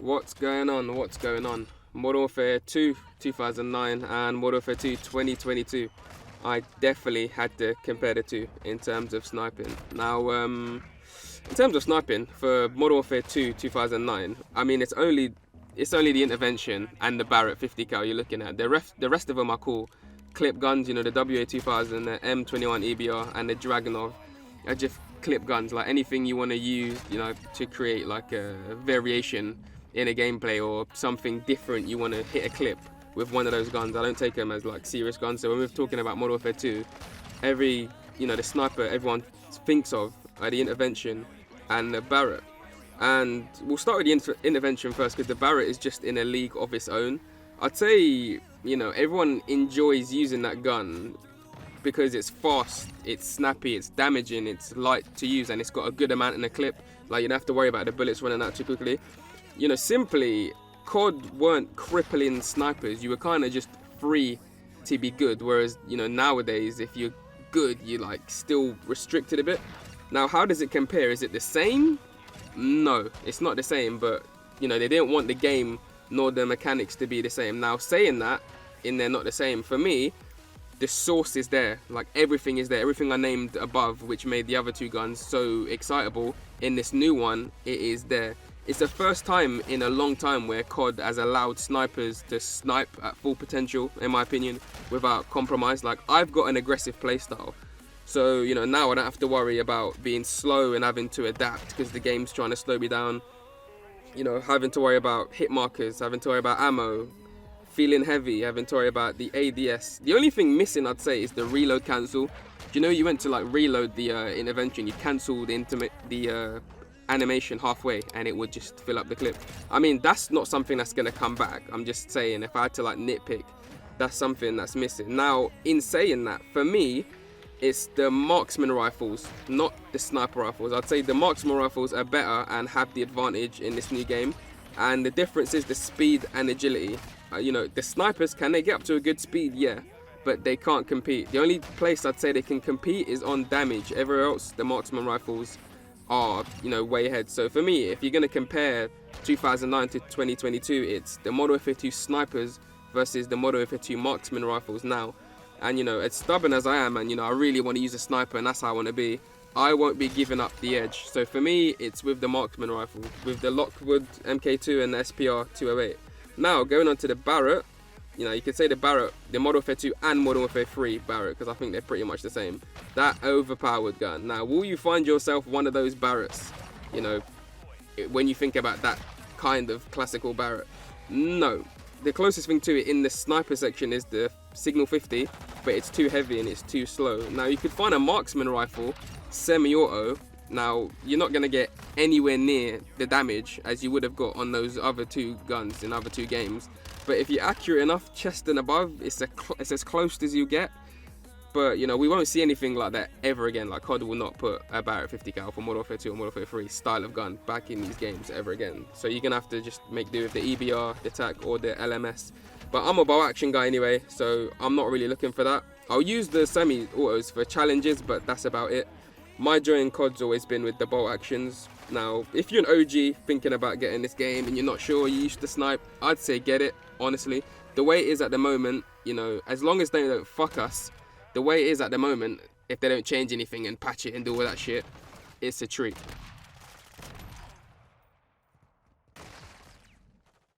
What's going on? What's going on? Modern Warfare 2 2009 and Modern Warfare 2 2022. I definitely had to compare the two in terms of sniping. Now, in terms of sniping for Modern Warfare 2 2009, I mean it's only the intervention and the Barrett 50 cal you're looking at. The rest of them are cool. Clip guns, you know, the WA 2000, the M21 EBR, and the Dragunov are just clip guns. Like anything you want to use, you know, to create like a variation in a gameplay or something different, you want to hit a clip with one of those guns. I don't take them as like serious guns. So when we're talking about Modern Warfare 2, the sniper everyone thinks of are the intervention and the Barrett. And we'll start with the intervention first because the Barrett is just in a league of its own. I'd say, you know, everyone enjoys using that gun because it's fast, it's snappy, it's damaging, it's light to use, and it's got a good amount in the clip. Like, you don't have to worry about the bullets running out too quickly. You know, simply, COD weren't crippling snipers. You were kind of just free to be good. Whereas, you know, nowadays, if you're good, you're like still restricted a bit. Now, how does it compare? Is it the same? No, it's not the same. But, you know, they didn't want the game nor the mechanics to be the same. Now, saying that, they're not the same. For me, the source is there. Like, everything is there. Everything I named above, which made the other two guns so excitable, in this new one, it is there. It's the first time in a long time where COD has allowed snipers to snipe at full potential, in my opinion, without compromise. Like, I've got an aggressive playstyle. So, you know, now I don't have to worry about being slow and having to adapt because the game's trying to slow me down. You know, having to worry about hit markers, having to worry about ammo, feeling heavy, having to worry about the ADS. The only thing missing, I'd say, is the reload cancel. Do you know you went to like reload the intervention, you cancelled the animation halfway and it would just fill up the clip. I mean, that's not something that's gonna come back. I'm just saying, if I had to like nitpick, that's something that's missing. Now, in saying that, for me, it's the marksman rifles, not the sniper rifles. I'd say the marksman rifles are better and have the advantage in this new game. And the difference is the speed and agility. You know, the snipers, can they get up to a good speed? Yeah, but they can't compete. The only place I'd say they can compete is on damage. Everywhere else, the marksman rifles are, you know, way ahead. So for me, if you're going to compare 2009 to 2022, it's the Modern Warfare 2 snipers versus the Modern Warfare 2 marksman rifles now. And, you know, as stubborn as I am, and, you know, I really want to use a sniper and that's how I want to be, I won't be giving up the edge. So for me, it's with the marksman rifle, with the Lockwood MK2 and the SPR 208. Now, going on to the Barrett, you know, you could say the Barrett, the Modern Warfare 2 and Modern Warfare 3 Barrett, because I think they're pretty much the same. That overpowered gun. Now, will you find yourself one of those Barretts, you know, when you think about that kind of classical Barrett? No. The closest thing to it in the sniper section is the Signal 50, but it's too heavy and it's too slow. Now, you could find a marksman rifle, semi-auto. Now, you're not going to get anywhere near the damage as you would have got on those other two guns in other two games. But if you're accurate enough, chest and above, it's as close as you get. But, you know, we won't see anything like that ever again. Like, COD will not put a Barrett 50 cal for Modern Warfare 2 or Modern Warfare 3 style of gun back in these games ever again. So you're going to have to just make do with the EBR, the TAC, or the LMS. But I'm a bow action guy anyway, so I'm not really looking for that. I'll use the semi-autos for challenges, but that's about it. My joy in COD's always been with the bolt actions. Now, if you're an OG thinking about getting this game and you're not sure, you used to snipe, I'd say get it, honestly. The way it is at the moment, you know, as long as they don't fuck us, the way it is at the moment, if they don't change anything and patch it and do all that shit, it's a treat.